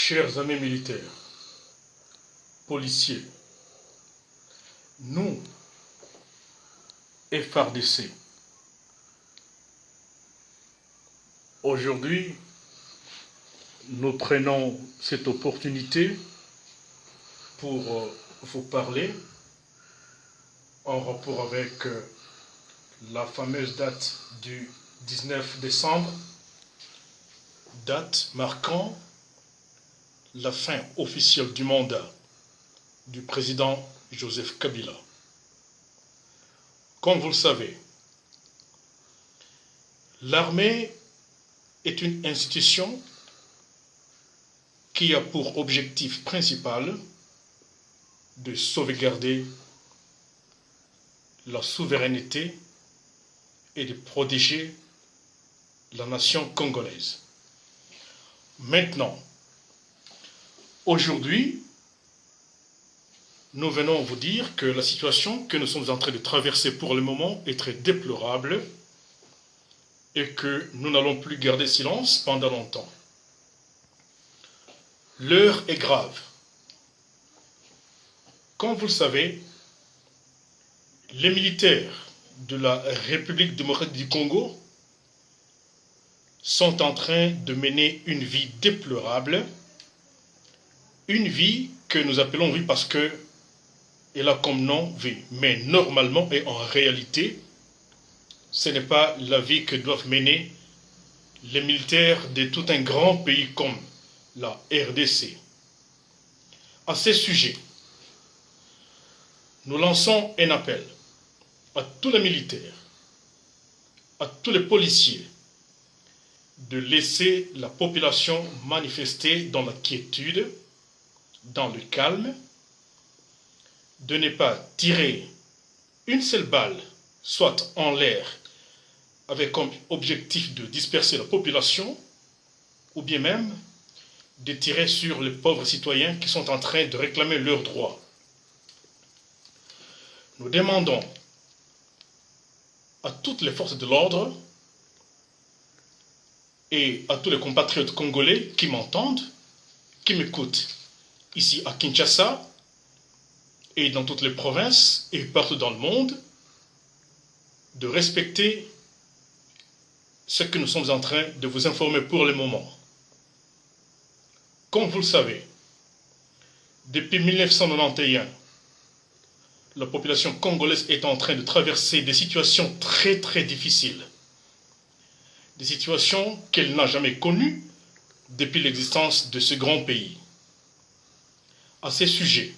Chers amis militaires, policiers, nous, FARDC, aujourd'hui, nous prenons cette opportunité pour vous parler en rapport avec la fameuse date du 19 décembre, date marquant la fin officielle du mandat du président Joseph Kabila. Comme vous le savez, l'armée est une institution qui a pour objectif principal de sauvegarder la souveraineté et de protéger la nation congolaise. Maintenant, aujourd'hui, nous venons vous dire que la situation que nous sommes en train de traverser pour le moment est très déplorable et que nous n'allons plus garder silence pendant longtemps. L'heure est grave. Comme vous le savez, les militaires de la République démocratique du Congo sont en train de mener une vie déplorable, une vie que nous appelons vie parce que elle a comme nom vie, mais normalement et en réalité, ce n'est pas la vie que doivent mener les militaires de tout un grand pays comme la RDC. À ce sujet, nous lançons un appel à tous les militaires, à tous les policiers, de laisser la population manifester dans la quiétude, dans le calme, de ne pas tirer une seule balle, soit en l'air, avec comme objectif de disperser la population, ou bien même de tirer sur les pauvres citoyens qui sont en train de réclamer leurs droits. Nous demandons à toutes les forces de l'ordre et à tous les compatriotes congolais qui m'entendent, qui m'écoutent ici à Kinshasa et dans toutes les provinces et partout dans le monde, de respecter ce que nous sommes en train de vous informer pour le moment. Comme vous le savez, depuis 1991, la population congolaise est en train de traverser des situations très très difficiles. Des situations qu'elle n'a jamais connues depuis l'existence de ce grand pays. À ces sujets,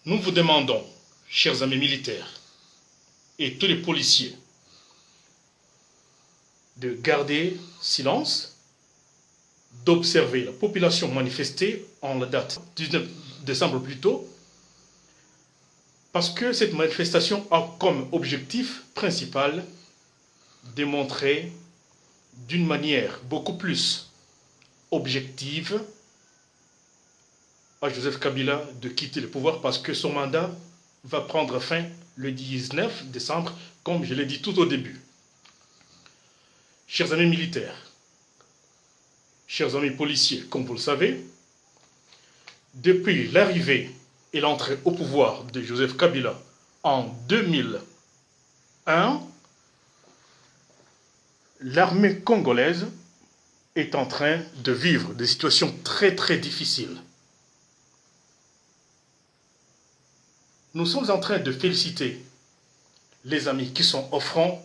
nous vous demandons, chers amis militaires et tous les policiers, de garder silence, d'observer la population manifester en la date 19 décembre plus tôt, parce que cette manifestation a comme objectif principal de montrer d'une manière beaucoup plus objective à Joseph Kabila de quitter le pouvoir parce que son mandat va prendre fin le 19 décembre, comme je l'ai dit tout au début. Chers amis militaires, chers amis policiers, comme vous le savez, depuis l'arrivée et l'entrée au pouvoir de Joseph Kabila en 2001, l'armée congolaise est en train de vivre des situations très très difficiles. Nous sommes en train de féliciter les amis qui sont au front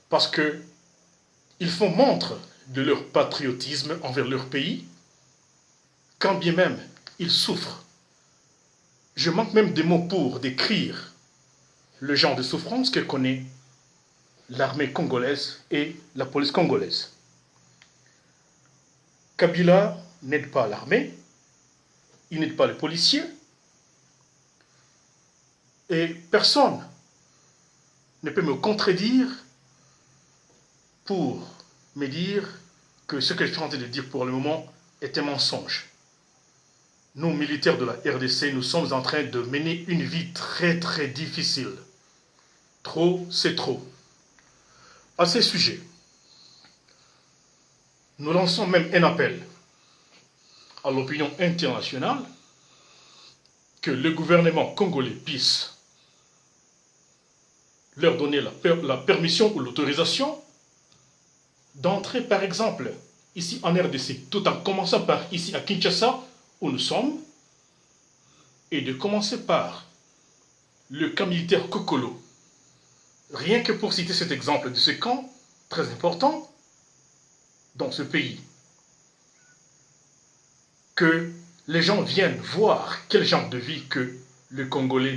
parce qu'ils font montre de leur patriotisme envers leur pays, quand bien même ils souffrent. Je manque même des mots pour décrire le genre de souffrance que connaît l'armée congolaise et la police congolaise. Kabila n'aide pas l'armée, il n'aide pas les policiers, et personne ne peut me contredire pour me dire que ce que je suis en train de dire pour le moment est un mensonge. Nous, militaires de la RDC, nous sommes en train de mener une vie très très difficile. Trop, c'est trop. À ce sujet, nous lançons même un appel à l'opinion internationale que le gouvernement congolais puisse leur donner la permission ou l'autorisation d'entrer, par exemple, ici en RDC, tout en commençant par ici à Kinshasa, où nous sommes, et de commencer par le camp militaire Kokolo. Rien que pour citer cet exemple de ce camp, très important, dans ce pays, que les gens viennent voir quel genre de vie que les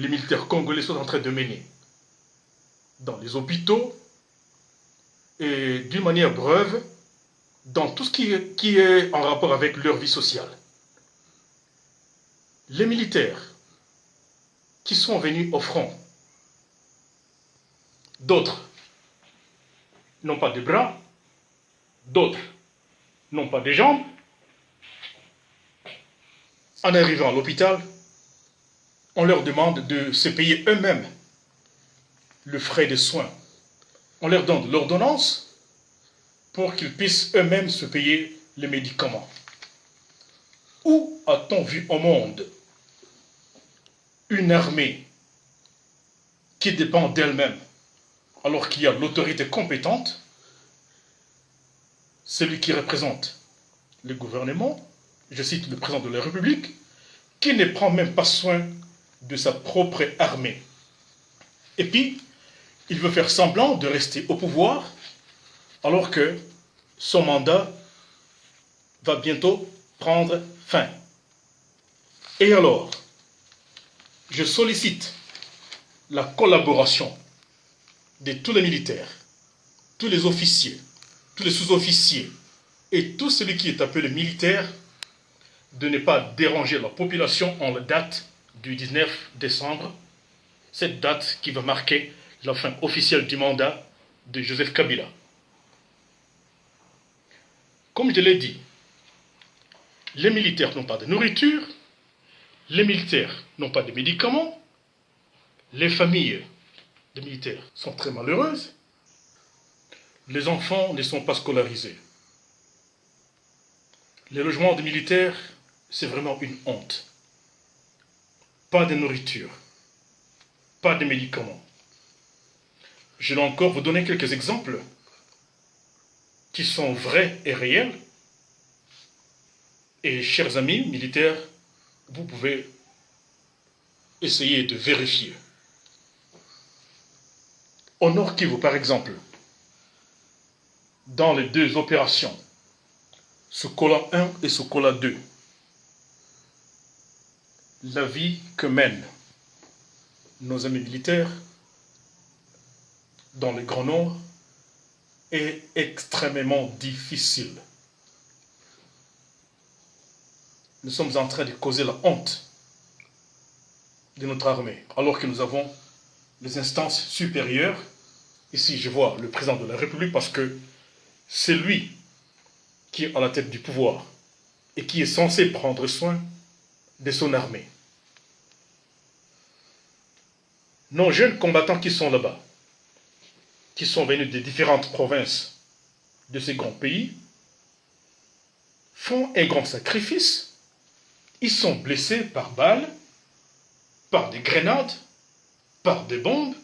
militaires congolais sont en train de mener dans les hôpitaux et d'une manière brève dans tout ce qui est en rapport avec leur vie sociale. Les militaires qui sont venus au front, d'autres n'ont pas de bras, d'autres n'ont pas de jambes. En arrivant à l'hôpital, on leur demande de se payer eux-mêmes le frais de soins. On leur donne l'ordonnance pour qu'ils puissent eux-mêmes se payer les médicaments. Où a-t-on vu au monde une armée qui dépend d'elle-même alors qu'il y a l'autorité compétente, celui qui représente le gouvernement, je cite le président de la République, qui ne prend même pas soin de sa propre armée. Et puis, il veut faire semblant de rester au pouvoir alors que son mandat va bientôt prendre fin. Et alors, je sollicite la collaboration de tous les militaires, tous les officiers, tous les sous-officiers et tout celui qui est appelé militaire de ne pas déranger la population en la date du 19 décembre, cette date qui va marquer la fin officielle du mandat de Joseph Kabila. Comme je l'ai dit, les militaires n'ont pas de nourriture, les militaires n'ont pas de médicaments, les familles des militaires sont très malheureuses, les enfants ne sont pas scolarisés. Les logements des militaires, c'est vraiment une honte. Pas de nourriture, pas de médicaments. Je vais encore vous donner quelques exemples qui sont vrais et réels. Et chers amis militaires, vous pouvez essayer de vérifier. Au Nord Kivu, par exemple, dans les deux opérations, Sokola 1 et Sokola 2, la vie que mènent nos amis militaires dans le Grand Nord est extrêmement difficile. Nous sommes en train de causer la honte de notre armée, alors que nous avons les instances supérieures. Ici, je vois le président de la République parce que c'est lui qui est à la tête du pouvoir et qui est censé prendre soin de son armée. Nos jeunes combattants qui sont là-bas, qui sont venus des différentes provinces de ces grands pays, font un grand sacrifice. Ils sont blessés par balles, par des grenades, par des bombes,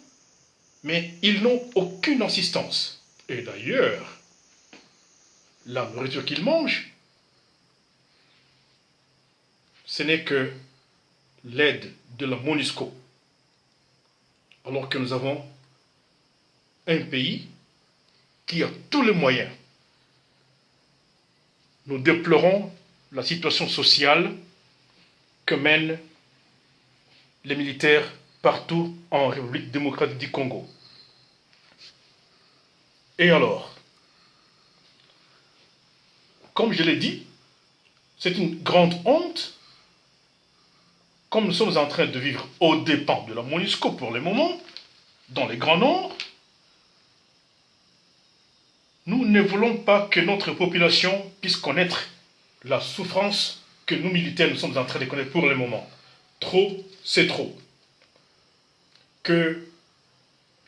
mais ils n'ont aucune assistance. Et d'ailleurs, la nourriture qu'ils mangent, ce n'est que l'aide de la MONUSCO. Alors que nous avons un pays qui a tous les moyens. Nous déplorons la situation sociale que mènent les militaires partout en République démocratique du Congo. Et alors, comme je l'ai dit, c'est une grande honte, comme nous sommes en train de vivre aux dépens de la MONUSCO pour le moment, dans les Grands Nord. Nous ne voulons pas que notre population puisse connaître la souffrance que nous militaires nous sommes en train de connaître pour le moment. Trop, c'est trop. Que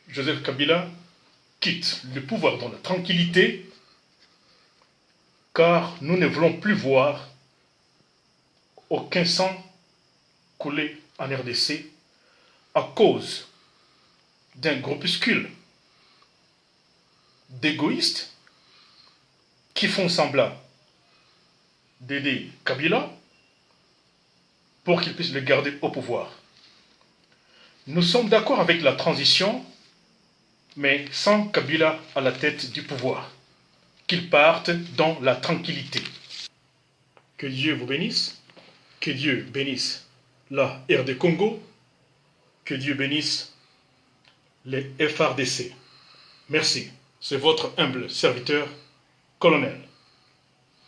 Joseph Kabila quitte le pouvoir dans la tranquillité, car nous ne voulons plus voir aucun sang coulé en RDC à cause d'un groupuscule d'égoïstes qui font semblant d'aider Kabila pour qu'il puisse le garder au pouvoir. Nous sommes d'accord avec la transition, mais sans Kabila à la tête du pouvoir. Qu'il parte dans la tranquillité. Que Dieu vous bénisse, que Dieu bénisse la RD Congo, que Dieu bénisse les FRDC. Merci, c'est votre humble serviteur, colonel.